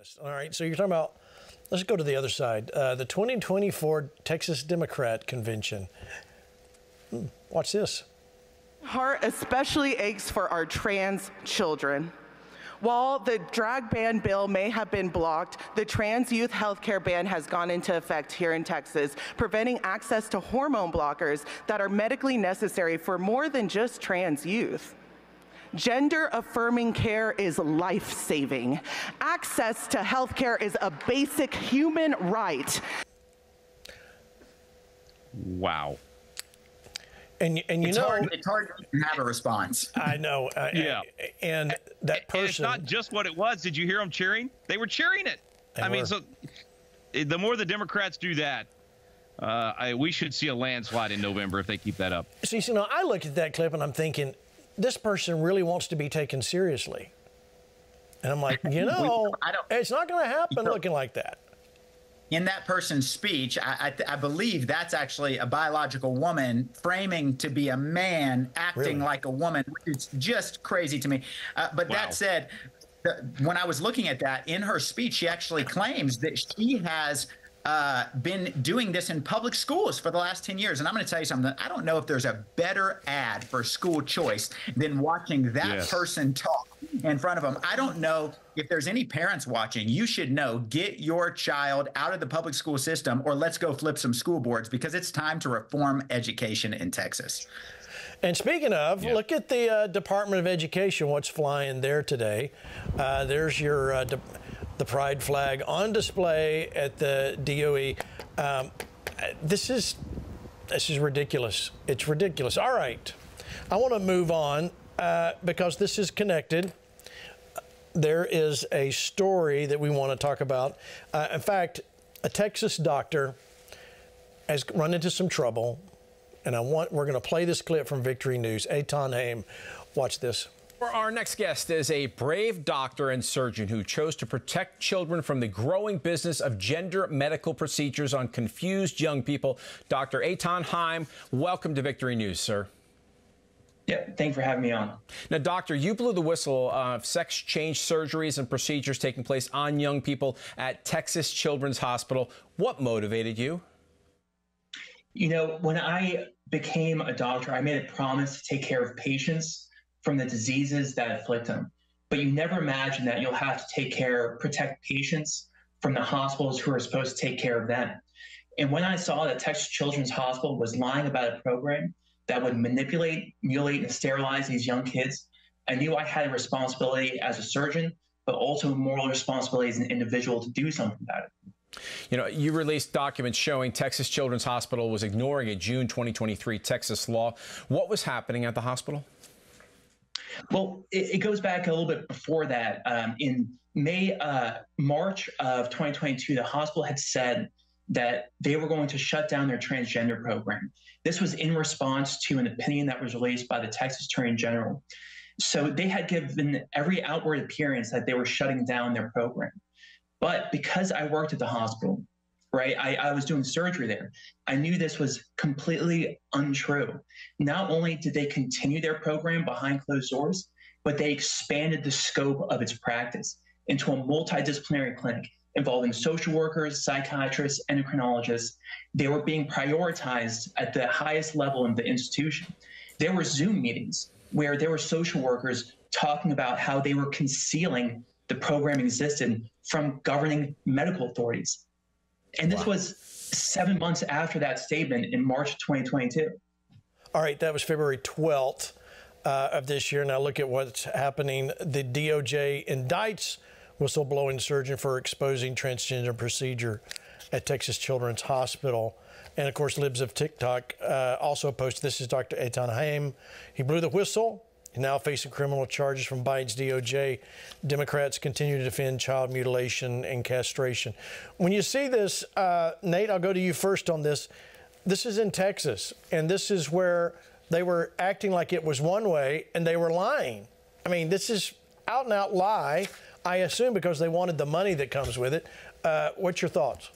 this. All right, so you're talking about, let's go to the other side. The 2024 Texas Democrat Convention. Watch this. Heart especially aches for our trans children. While the drag ban bill may have been blocked, the trans youth healthcare ban has gone into effect here in Texas, preventing access to hormone blockers that are medically necessary for more than just trans youth. Gender-affirming care is life-saving. Access to healthcare is a basic human right. Wow. And you it's know, it's hard to have a response. I know. Yeah. And that person. And it's not just what it was. Did you hear them cheering? They were cheering it. I mean, so the more the Democrats do that, we should see a landslide in November if they keep that up. See, you know, I look at that clip and I'm thinking, this person really wants to be taken seriously. And I'm like, you know, it's not going to happen looking like that. In that person's speech, I believe that's actually a biological woman framing to be a man acting like a woman. It's just crazy to me. But that said, when I was looking at that, in her speech, she actually claims that she has been doing this in public schools for the last 10 years. And I'm going to tell you something. I don't know if there's a better ad for school choice than watching that person talk in front of them. I don't know if there's any parents watching. You should know, get your child out of the public school system, or let's go flip some school boards, because it's time to reform education in Texas. And speaking of, look at the Department of Education, what's flying there today. There's your the pride flag on display at the DOE. This is ridiculous. It's ridiculous. All right, I want to move on because this is connected. There is a story that we want to talk about. In fact, a Texas doctor has run into some trouble, and we're going to play this clip from Victory News. Eitan Haim, watch this. Our next guest is a brave doctor and surgeon who chose to protect children from the growing business of gender medical procedures on confused young people. Dr. Eitan Haim, welcome to Victory News, sir. Yeah, thanks for having me on. Now, doctor, you blew the whistle of sex change surgeries and procedures taking place on young people at Texas Children's Hospital. What motivated you? You know, when I became a doctor, I made a promise to take care of patients from the diseases that afflict them. But you never imagine that you'll have to protect patients from the hospitals who are supposed to take care of them. And when I saw that Texas Children's Hospital was lying about a program that would manipulate, mutilate, and sterilize these young kids, I knew I had a responsibility as a surgeon, but also a moral responsibility as an individual to do something about it. You know, you released documents showing Texas Children's Hospital was ignoring a June 2023 Texas law. What was happening at the hospital? Well, it goes back a little bit before that. In March of 2022, the hospital had said that they were going to shut down their transgender program. This was in response to an opinion that was released by the Texas Attorney General. So they had given every outward appearance that they were shutting down their program. But because I worked at the hospital, right, I was doing surgery there, I knew this was completely untrue. Not only did they continue their program behind closed doors, but they expanded the scope of its practice into a multidisciplinary clinic involving social workers, psychiatrists, endocrinologists. They were being prioritized at the highest level in the institution. There were Zoom meetings where there were social workers talking about how they were concealing the program existed from governing medical authorities. And this was 7 months after that statement in March of 2022. All right, that was February 12th of this year. Now look at what's happening. The DOJ indicts whistleblowing surgeon for exposing transgender procedure at Texas Children's Hospital. And of course, Libs of TikTok also posted, this is Dr. Eitan Haim. He blew the whistle. He's now facing criminal charges from Biden's DOJ. Democrats continue to defend child mutilation and castration. When you see this, Nate, I'll go to you first on this. This is in Texas, and this is where they were acting like it was one way, and they were lying. I mean, this is out and out lie, I assume because they wanted the money that comes with it. What's your thoughts?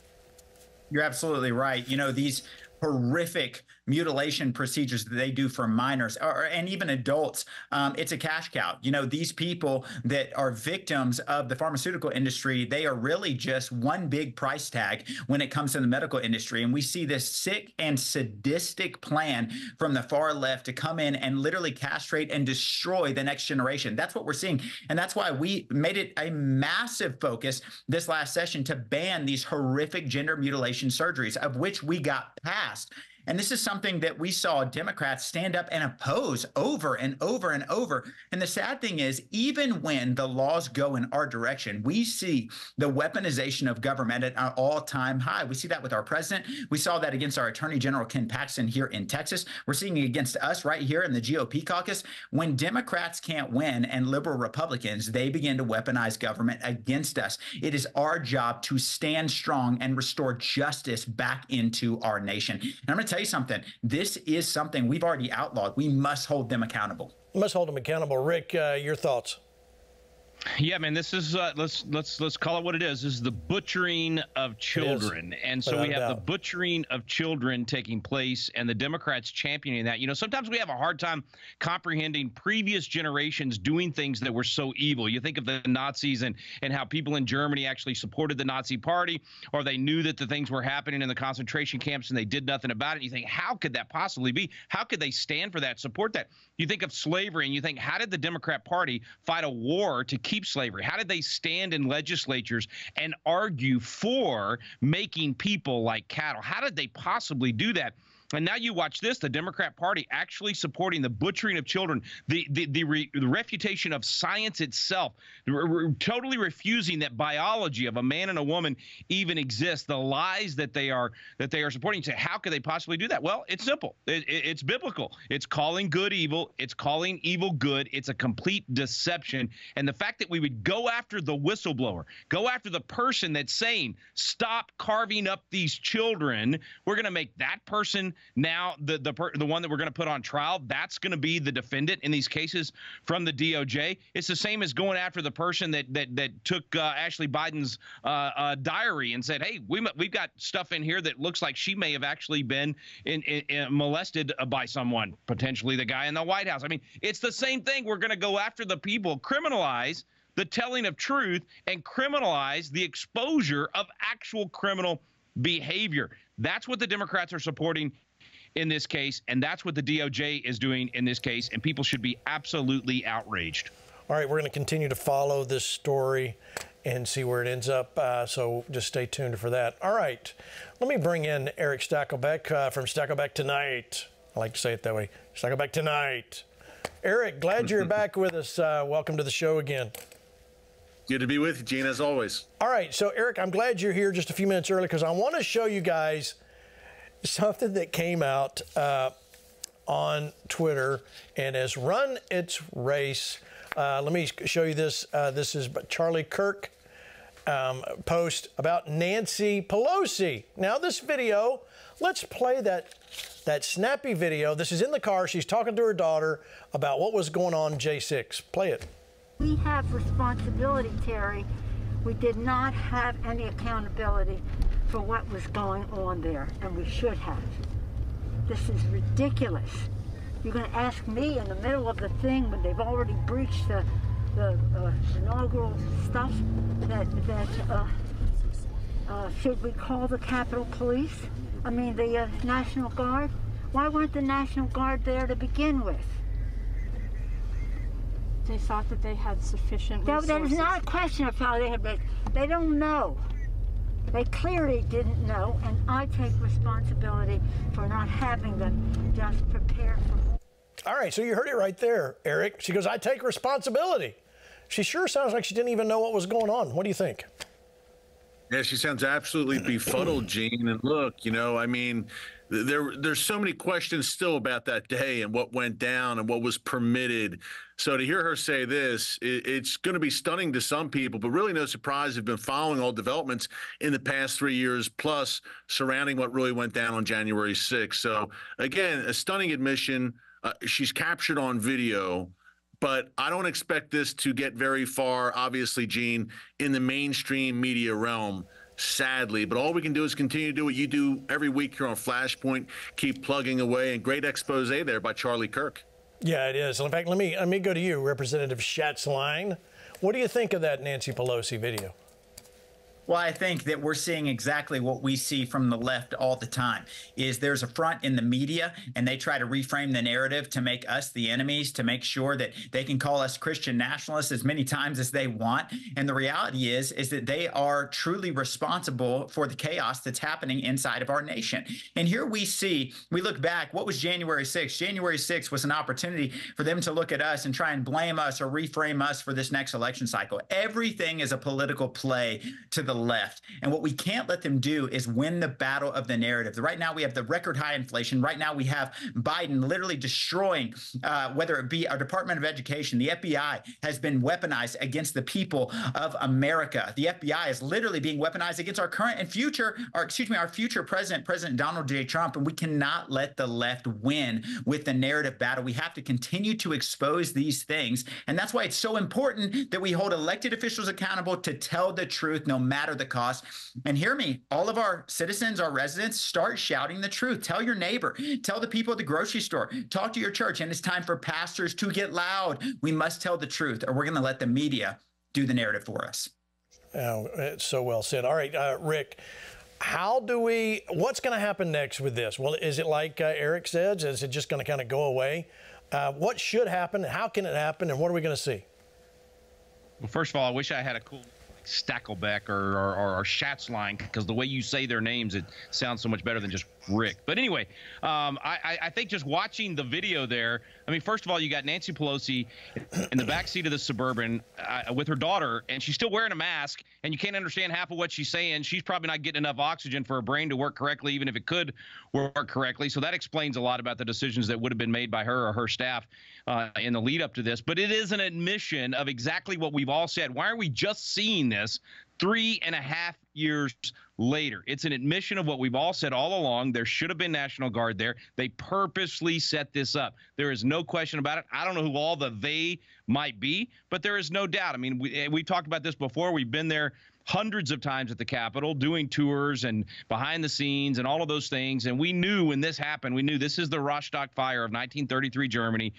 You're absolutely right. You know, these horrific mutilation procedures that they do for minors and even adults, it's a cash cow. You know, these people that are victims of the pharmaceutical industry, they are really just one big price tag when it comes to the medical industry. And we see this sick and sadistic plan from the far left to come in and literally castrate and destroy the next generation. That's what we're seeing. And that's why we made it a massive focus this last session to ban these horrific gender mutilation surgeries, of which we got passed. And this is something that we saw Democrats stand up and oppose over and over and over. And the sad thing is, even when the laws go in our direction, we see the weaponization of government at an all-time high. We see that with our president. We saw that against our Attorney General Ken Paxton here in Texas. We're seeing it against us right here in the GOP caucus. When Democrats can't win and liberal Republicans, they begin to weaponize government against us. It is our job to stand strong and restore justice back into our nation. And I'm going to tell you something. This is something we've already outlawed. We must hold them accountable. We must hold them accountable. Rick, your thoughts? Yeah, man, this is let's call it what it is. This is the butchering of children. And so we have the butchering of children taking place and the Democrats championing that. You know, sometimes we have a hard time comprehending previous generations doing things that were so evil. You think of the Nazis and how people in Germany actually supported the Nazi party, or they knew that the things were happening in the concentration camps and they did nothing about it. You think, how could that possibly be? How could they stand for that, support that? You think of slavery and you think, how did the Democrat Party fight a war to keep slavery? How did they stand in legislatures and argue for making people like cattle? How did they possibly do that? And now you watch this, the Democrat Party actually supporting the butchering of children, the refutation of science itself, totally refusing that biology of a man and a woman even exists, the lies that they are supporting. So how could they possibly do that? Well, it's simple. It's biblical. It's calling good evil. It's calling evil good. It's a complete deception. And the fact that we would go after the whistleblower, go after the person that's saying, stop carving up these children, we're going to make that person now the one that we're going to put on trial, that's going to be the defendant in these cases from the DOJ. It's the same as going after the person that took Ashley Biden's diary and said, hey, we've got stuff in here that looks like she may have actually been molested by someone, potentially the guy in the White House. I mean, it's the same thing. We're going to go after the people, criminalize the telling of truth, and criminalize the exposure of actual criminal behavior. That's what the Democrats are supporting in this case, and that's what the DOJ is doing in this case, and people should be absolutely outraged. All right, we're going to continue to follow this story and see where it ends up, so just stay tuned for that. All right, let me bring in Eric Stakelbeck from Stakelbeck Tonight. I like to say it that way, Stakelbeck Tonight. Eric, glad you're back with us. Welcome to the show again. Good to be with you, Gene, as always. All right, so Eric, I'm glad you're here just a few minutes early because I want to show you guys something that came out on Twitter and has run its race. Let me show you this. This is Charlie Kirk post about Nancy Pelosi. Now, this video, let's play that snappy video. This is in the car. She's talking to her daughter about what was going on J6. Play it. We have responsibility, Terry. We did not have any accountability for what was going on there, and we should have. This is ridiculous. You're going to ask me in the middle of the thing when they've already breached the inaugural stuff that should we call the Capitol Police? I mean, the National Guard? Why weren't the National Guard there to begin with? They thought that they had sufficient resources. That is not a question of how they had been. They don't know. They clearly didn't know, and I take responsibility for not having them just prepare for. All right, so you heard it right there, Eric. She goes, I take responsibility. She sure sounds like she didn't even know what was going on. What do you think? Yeah, she sounds absolutely befuddled, Gene. And look, you know, I mean, there's so many questions still about that day and what went down and what was permitted. So to hear her say this, it's going to be stunning to some people, but really no surprise. Have been following all developments in the past 3 years, plus surrounding what really went down on January 6th. So again, a stunning admission. She's captured on video, but I don't expect this to get very far, obviously, Gene, in the mainstream media realm. sadly. But all we can do is continue to do what you do every week here on Flashpoint. Keep plugging away. And great expose there by Charlie Kirk. Yeah, it is. In fact, let me go to you, Representative Schatzline. What do you think of that Nancy Pelosi video? Well, I think that we're seeing exactly what we see from the left all the time, is there's a front in the media, and they try to reframe the narrative to make us the enemies, to make sure that they can call us Christian nationalists as many times as they want. And the reality is that they are truly responsible for the chaos that's happening inside of our nation. And here we look back, what was January 6th? January 6th was an opportunity for them to look at us and try and blame us or reframe us for this next election cycle. Everything is a political play to the left. And what we can't let them do is win the battle of the narrative. Right now, we have the record high inflation. Right now, we have Biden literally destroying, whether it be our Department of Education, the FBI has been weaponized against the people of America. The FBI is literally being weaponized against our current and future, our future president, President Donald J. Trump. And we cannot let the left win with the narrative battle. We have to continue to expose these things. And that's why it's so important that we hold elected officials accountable to tell the truth, no matter the cost. And hear me, all of our citizens, our residents, start shouting the truth. Tell your neighbor, tell the people at the grocery store, talk to your church. And it's time for pastors to get loud. We must tell the truth, or we're going to let the media do the narrative for us. Oh, it's so well said. All right, Rick, what's going to happen next with this? Well, is it like Eric says, is it just going to kind of go away? What should happen? How can it happen? And what are we going to see? Well, first of all, I wish I had a cool Stackelbeck or Schatzline, because the way you say their names, it sounds so much better than just Rick. But anyway, I think just watching the video there, I mean, first of all, you got Nancy Pelosi in the backseat of the Suburban with her daughter, and she's still wearing a mask, and you can't understand half of what she's saying. She's probably not getting enough oxygen for her brain to work correctly, even if it could work correctly. So that explains a lot about the decisions that would have been made by her or her staff in the lead up to this. But it is an admission of exactly what we've all said. Why are we just seeing this 3.5 years later? It's an admission of what we've all said all along. There should have been National Guard there. They purposely set this up. There is no question about it. I don't know who all the they might be, but there is no doubt. I mean, we talked about this before. We've been there hundreds of times at the Capitol, doing tours and behind the scenes and all of those things. And we knew when this happened, we knew this is the Rostock fire of 1933 Germany.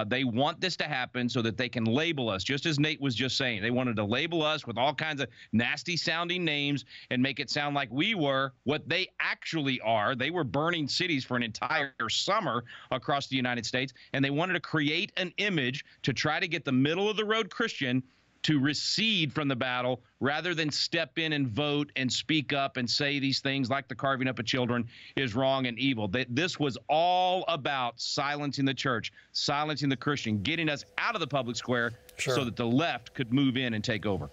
They want this to happen so that they can label us, just as Nate was just saying. They wanted to label us with all kinds of nasty sounding names and make it sound like we were what they actually are. They were burning cities for an entire summer across the United States. And they wanted to create an image to try to get the middle of the road Christian to recede from the battle rather than step in and vote and speak up and say these things like the carving up of children is wrong and evil. This was all about silencing the church, silencing the Christian, getting us out of the public square so that the left could move in and take over.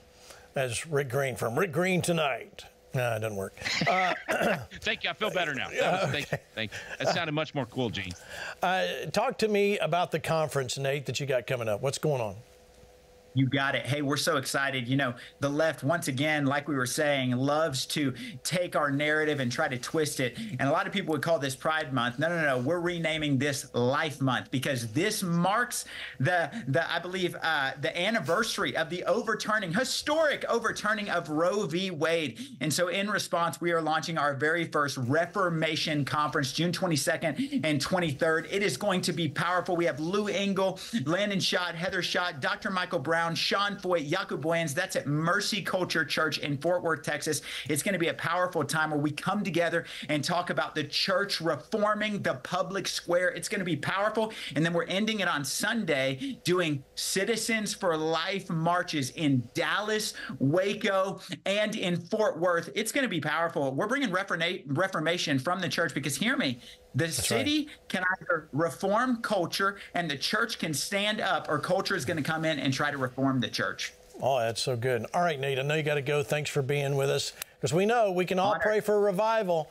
That's Rick Green from Rick Green Tonight. No, it doesn't work. Thank you. I feel better now. Thank you. That sounded much more cool, Gene. Talk to me about the conference, Nate, that you got coming up. What's going on? You got it. Hey, we're so excited. You know, the left, once again, like we were saying, loves to take our narrative and try to twist it. And a lot of people would call this Pride Month. No. We're renaming this Life Month, because this marks I believe, the anniversary of the historic overturning of Roe v. Wade. And so in response, we are launching our very first Reformation conference, June 22nd and 23rd. It is going to be powerful. We have Lou Engle, Landon Schott, Heather Schott, Dr. Michael Brown, Sean Foyt, Jaco Boyens. That's at Mercy Culture Church in Fort Worth, Texas. It's going to be a powerful time where we come together and talk about the church reforming the public square. It's going to be powerful. And then we're ending it on Sunday doing Citizens for Life marches in Dallas, Waco, and in Fort Worth. It's going to be powerful. We're bringing reformation from the church, because hear me, the city can either reform culture and the church can stand up, or culture is going to come in and try to reform the church. Oh, that's so good. All right, Nate, I know you got to go. Thanks for being with us, because we know we can all pray for a revival,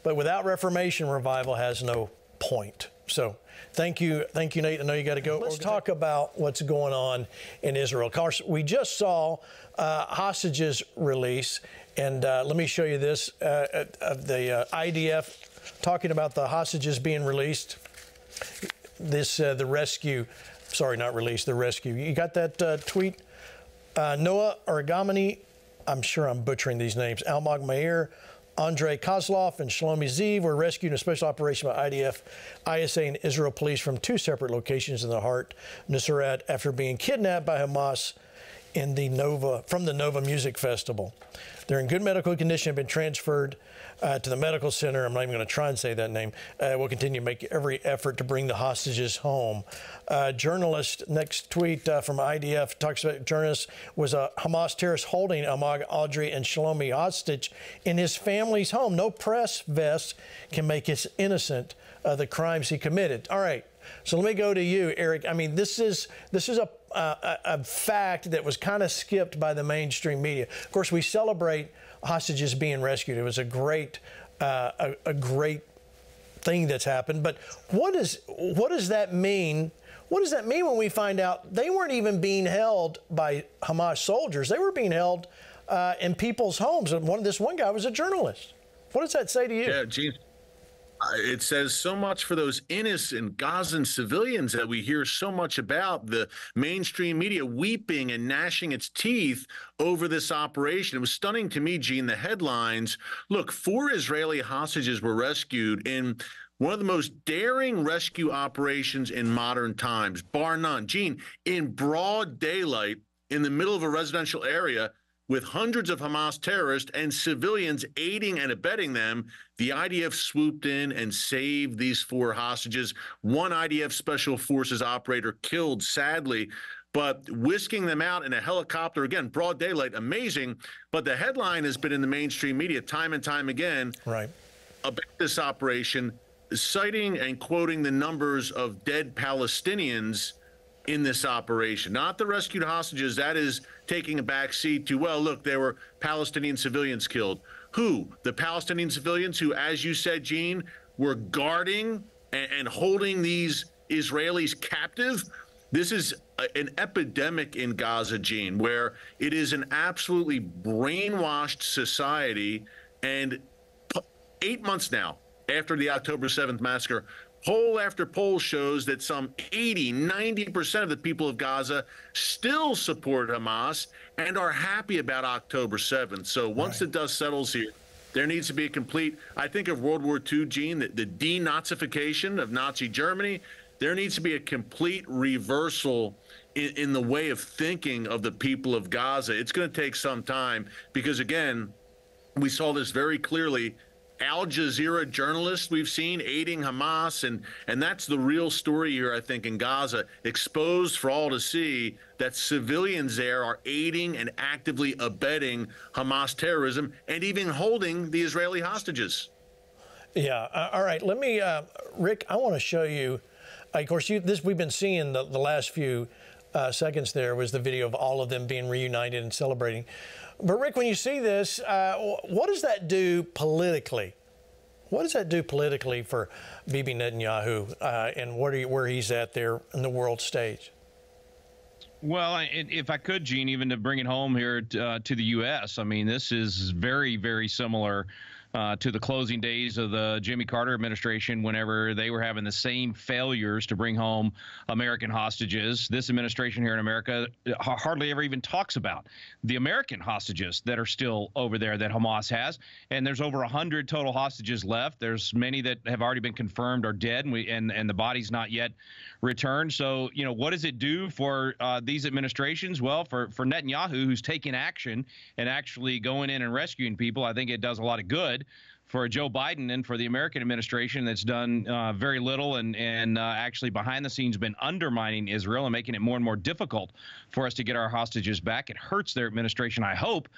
but without reformation, revival has no point. So thank you, Nate. I know you got to go. Let's talk about what's going on in Israel. Of course, we just saw hostages release, and let me show you this of the IDF talking about the hostages being released. The rescue. Sorry, not released, the rescue. You got that tweet? Noah Argamani I'm sure I'm butchering these names. Almog Meir, Andrei Kozlov, and Shlomi Ziv were rescued in a special operation by IDF, ISA, and Israel police from 2 separate locations in the heart of Nuseirat after being kidnapped by Hamas from the Nova Music Festival. They're in good medical condition, have been transferred to the medical center. I'm not even going to try and say that name. We'll continue to make every effort to bring the hostages home. Journalist, next tweet from IDF, talks about journalist was a Hamas terrorist holding Ahmad, Audrey, and Shlomi hostage in his family's home. No press vest can make us innocent of the crimes he committed. All right. So let me go to you, Eric. I mean, this is a fact that was kind of skipped by the mainstream media. Of course, we celebrate hostages being rescued. It was a great thing that's happened. But what does that mean? What does that mean when we find out they weren't even being held by Hamas soldiers? They were being held in people's homes. And this one guy was a journalist. What does that say to you? Yeah, Gene. It says so much for those innocent Gazan civilians that we hear so much about, the mainstream media weeping and gnashing its teeth over this operation. It was stunning to me, Gene, the headlines. Look, 4 Israeli hostages were rescued in one of the most daring rescue operations in modern times, bar none. Gene, in broad daylight, in the middle of a residential area, with hundreds of Hamas terrorists and civilians aiding and abetting them, the IDF swooped in and saved these 4 hostages. One IDF Special Forces operator killed, sadly, but whisking them out in a helicopter, again, broad daylight, amazing. But the headline has been in the mainstream media time and time again about this operation, citing and quoting the numbers of dead Palestinians in this operation, not the rescued hostages. That is taking a back seat to, well, look, there were Palestinian civilians killed. Who? The Palestinian civilians who, as you said, Gene, were guarding and holding these Israelis captive? This is an epidemic in Gaza, Gene, where it is an absolutely brainwashed society. And 8 months now after the October 7th massacre, poll after poll shows that some 80–90% of the people of Gaza still support Hamas and are happy about October 7th. So once the dust settles here, there needs to be a complete, I think of World War II, Gene, the denazification of Nazi Germany. There needs to be a complete reversal in the way of thinking of the people of Gaza. It's going to take some time because, again, we saw this very clearly. Al Jazeera journalists we've seen aiding Hamas, and that's the real story here, I think, in Gaza, exposed for all to see that civilians there are aiding and actively abetting Hamas terrorism and even holding the Israeli hostages. Yeah. All right. Let me, Rick, I want to show you, of course, we've been seeing the last few seconds there was the video of all of them being reunited and celebrating. But, Rick, when you see this, what does that do politically? What does that do politically for Bibi Netanyahu and where he's at there in the world stage? Well, if I could, Gene, even to bring it home here to the U.S., I mean, this is very, very similar to the closing days of the Jimmy Carter administration whenever they were having the same failures to bring home American hostages. This administration here in America hardly ever even talks about the American hostages that are still over there that Hamas has. And there's over 100 total hostages left. There's many that have already been confirmed are dead, and the body's not yet returned. So, you know, what does it do for these administrations? Well, for Netanyahu, who's taking action and actually going in and rescuing people, I think it does a lot of good. For Joe Biden and for the American administration that's done very little and actually behind the scenes been undermining Israel and making it more and more difficult for us to get our hostages back. It hurts their administration, I hope.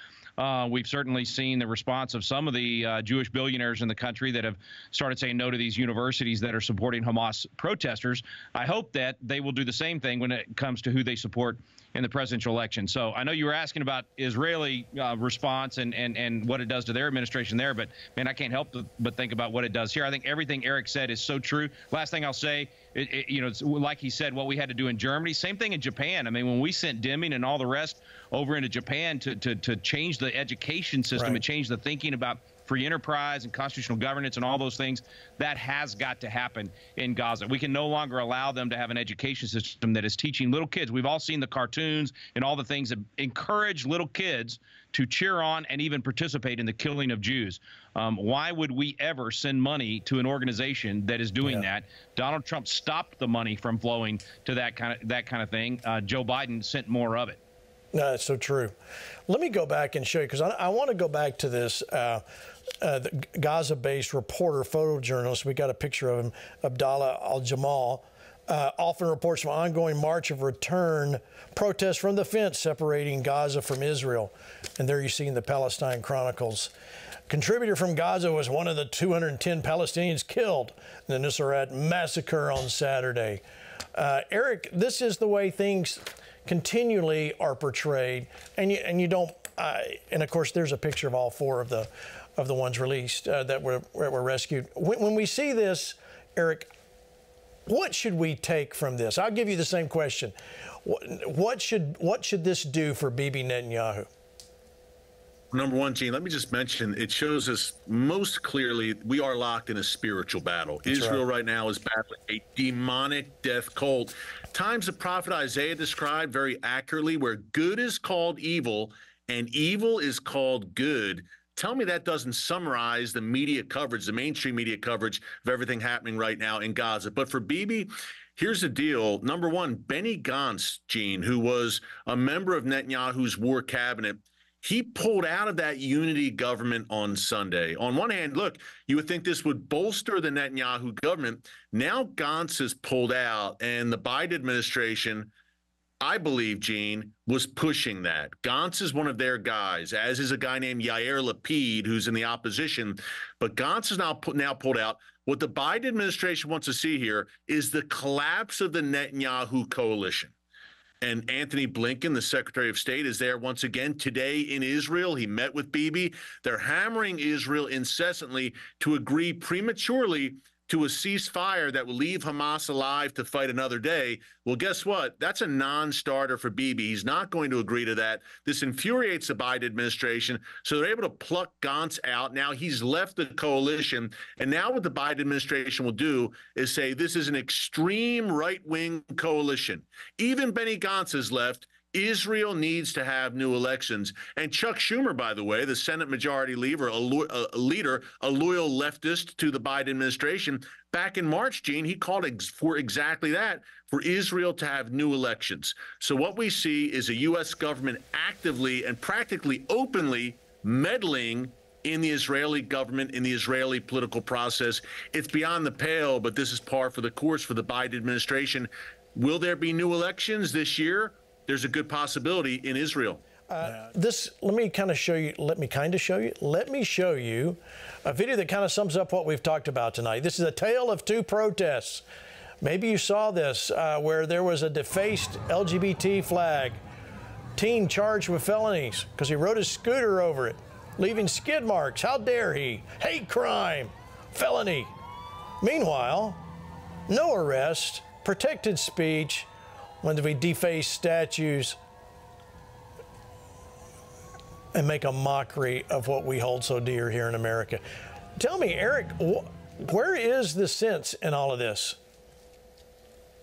We've certainly seen the response of some of the Jewish billionaires in the country that have started saying no to these universities that are supporting Hamas protesters. I hope that they will do the same thing when it comes to who they support in the presidential election. So I know you were asking about Israeli response and what it does to their administration there, but, man, I can't help but think about what it does here. I think everything Eric said is so true. Last thing I'll say, you know, it's like he said, what we had to do in Germany, same thing in Japan. I mean, when we sent Deming and all the rest over into Japan to change the education system and change the thinking about free enterprise and constitutional governance and all those things, that has got to happen in Gaza. We can no longer allow them to have an education system that is teaching little kids. We've all seen the cartoons and all the things that encourage little kids to cheer on and even participate in the killing of Jews. Why would we ever send money to an organization that is doing that? Donald Trump stopped the money from flowing to that kind of thing. Joe Biden sent more of it. No, that's so true. Let me go back and show you, because I want to go back to this the Gaza-based reporter, photojournalist. We got a picture of him, Abdallah al-Jamal. Often reports from ongoing March of Return protests from the fence separating Gaza from Israel. And there you see in the Palestine Chronicles. Contributor from Gaza was one of the 210 Palestinians killed in the Nusayrat massacre on Saturday. Eric, this is the way things continually are portrayed, and you don't. And of course, there's a picture of all four of the ones released that were rescued. When we see this, Eric, what should we take from this? I'll give you the same question. What should this do for Bibi Netanyahu? Number one, Gene, let me just mention, it shows us most clearly we are locked in a spiritual battle. That's Israel right now is battling a demonic death cult. Times the prophet Isaiah described very accurately, where good is called evil and evil is called good. Tell me that doesn't summarize the media coverage, the mainstream media coverage of everything happening right now in Gaza. But for Bibi, here's the deal. Number one, Benny Gantz, Gene, who was a member of Netanyahu's war cabinet, he pulled out of that unity government on Sunday. On one hand, look, you would think this would bolster the Netanyahu government. Now Gantz has pulled out, and the Biden administration, I believe, Gene, was pushing that. Gantz is one of their guys, as is a guy named Yair Lapid, who's in the opposition. But Gantz is now pulled out. What the Biden administration wants to see here is the collapse of the Netanyahu coalition. And Anthony Blinken, the Secretary of State, is there once again today in Israel. He met with Bibi. They're hammering Israel incessantly to agree prematurely to a ceasefire that will leave Hamas alive to fight another day. Well, guess what? That's a non-starter for Bibi. He's not going to agree to that. This infuriates the Biden administration. So they're able to pluck Gantz out. Now he's left the coalition. And now what the Biden administration will do is say this is an extreme right-wing coalition. Even Benny Gantz is left. Israel needs to have new elections. And Chuck Schumer, by the way, the Senate Majority Leader, a loyal leftist to the Biden administration, back in March, Gene, he called for exactly that, for Israel to have new elections. So what we see is a U.S. government actively and practically openly meddling in the Israeli government, in the Israeli political process. It's beyond the pale, but this is par for the course for the Biden administration. Will there be new elections this year? There's a good possibility in Israel. Let me show you a video that kind of sums up what we've talked about tonight. This is a tale of two protests. Maybe you saw this, where there was a defaced LGBT flag. Teen charged with felonies because he rode his scooter over it, leaving skid marks. How dare he? Hate crime, felony. Meanwhile, no arrest, protected speech, when we deface statues and make a mockery of what we hold so dear here in America. Tell me, Eric, where is the sense in all of this?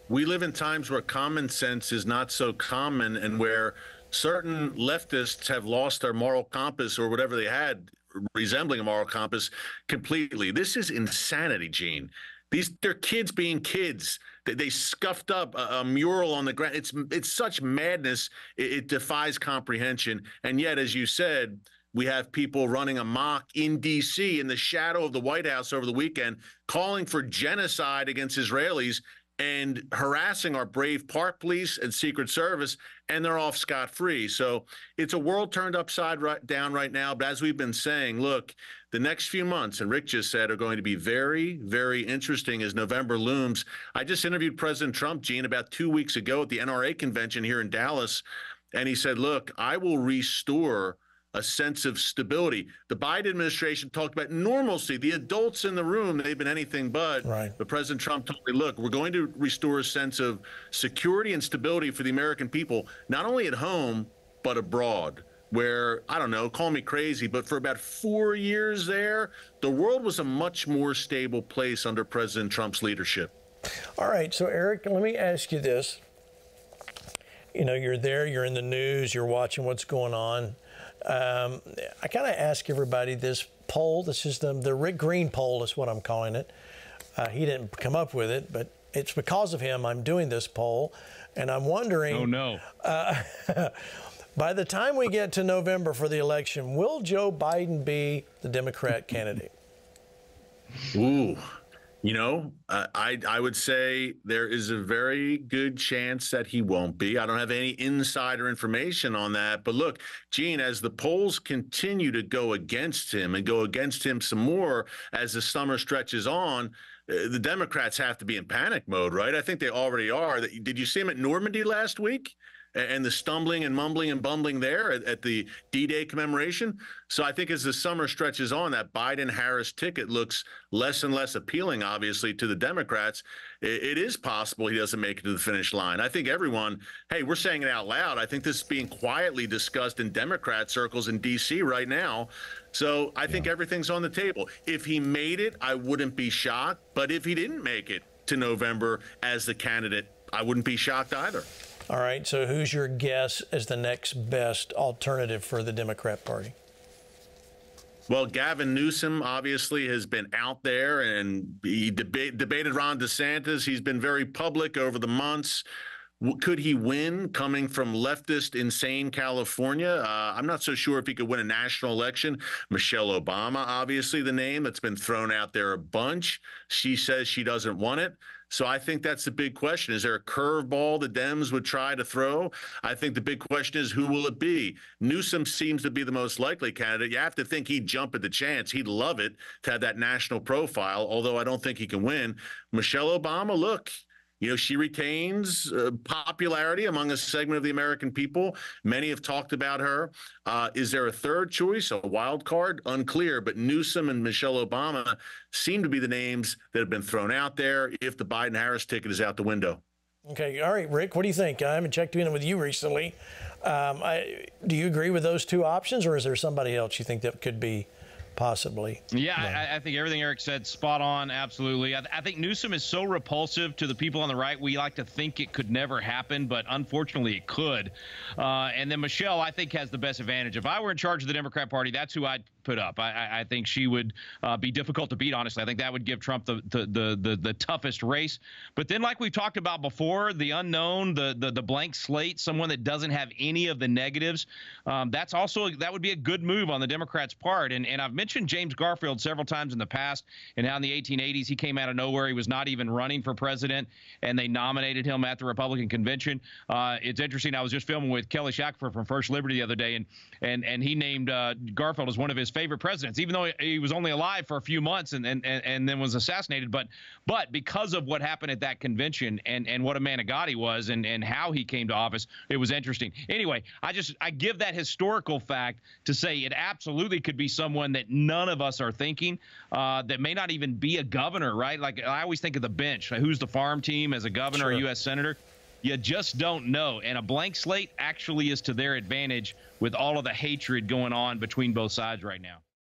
We live in times where common sense is not so common, and where certain leftists have lost their moral compass, or whatever they had resembling a moral compass, completely. This is insanity, Gene. They're kids being kids. They scuffed up a mural on the ground. It's such madness. It defies comprehension. And yet, as you said, we have people running amok in D.C. in the shadow of the White House over the weekend, calling for genocide against Israelis and harassing our brave park police and Secret Service, and they're off scot-free. So it's a world turned upside down right now. But as we've been saying, look, the next few months, and Rick just said, are going to be very, very interesting as November looms. I just interviewed President Trump, Gene, about 2 weeks ago at the NRA convention here in Dallas, and he said, look, I will restore a sense of stability. The Biden administration talked about normalcy. The adults in the room, they've been anything but. Right. But President Trump told me, look, we're going to restore a sense of security and stability for the American people, not only at home, but abroad, where, I don't know, call me crazy, but for about 4 years there, the world was a much more stable place under President Trump's leadership. All right. So, Eric, let me ask you this. You know, you're there, you're in the news, you're watching what's going on. I kind of ask everybody this poll. This is the Rick Green poll is what I'm calling it. He didn't come up with it, but it's because of him I'm doing this poll. And I'm wondering, oh, no. By the time we get to November for the election, will Joe Biden be the Democrat candidate? Ooh, you know, I would say there is a very good chance that he won't be. I don't have any insider information on that. But look, Gene, as the polls continue to go against him and go against him some more as the summer stretches on, the Democrats have to be in panic mode, right? I think they already are. Did you see him at Normandy last week? And the stumbling and mumbling and bumbling there at the D-Day commemoration. So I think as the summer stretches on, that Biden-Harris ticket looks less and less appealing, obviously, to the Democrats. It is possible he doesn't make it to the finish line. I think everyone, hey, we're saying it out loud. I think this is being quietly discussed in Democrat circles in D.C. right now. So I think everything's on the table. If he made it, I wouldn't be shocked. But if he didn't make it to November as the candidate, I wouldn't be shocked either. All right, so who's your guess as the next best alternative for the Democrat Party? Well, Gavin Newsom obviously has been out there, and he debated Ron DeSantis. He's been very public over the months. Could he win coming from leftist, insane California? I'm not so sure if he could win a national election. Michelle Obama, obviously the name that's been thrown out there a bunch. She says she doesn't want it. So I think that's the big question. Is there a curveball the Dems would try to throw? I think the big question is, who will it be? Newsom seems to be the most likely candidate. You have to think he'd jump at the chance. He'd love it to have that national profile, although I don't think he can win. Michelle Obama, look, you know, she retains popularity among a segment of the American people. Many have talked about her. Is there a third choice, a wild card? Unclear. But Newsom and Michelle Obama seem to be the names that have been thrown out there if the Biden-Harris ticket is out the window. Okay. All right, Rick, what do you think? I haven't checked in with you recently. Do you agree with those two options, or is there somebody else you think that could be possibly? Yeah, I think everything Eric said, spot on. Absolutely. I think Newsom is so repulsive to the people on the right. We like to think it could never happen, but unfortunately it could. And then Michelle, I think, has the best advantage. If I were in charge of the Democrat Party, that's who I'd put up. I think she would be difficult to beat, honestly. I think that would give Trump the toughest race. But then, like we talked about before, the unknown, the blank slate, someone that doesn't have any of the negatives, that would be a good move on the Democrats' part. And I've mentioned James Garfield several times in the past, and how in the 1880s he came out of nowhere. He was not even running for president, and they nominated him at the Republican convention. It's interesting. I was just filming with Kelly Shackford from First Liberty the other day, and he named Garfield as one of his favorite presidents, even though he was only alive for a few months and then was assassinated. But because of what happened at that convention and what a man of God he was and how he came to office, it was interesting. Anyway, I give that historical fact to say it absolutely could be someone that none of us are thinking, that may not even be a governor, right? Like, I always think of the bench. Who's the farm team as a governor or U.S. senator? You just don't know. And a blank slate actually is to their advantage with all of the hatred going on between both sides right now.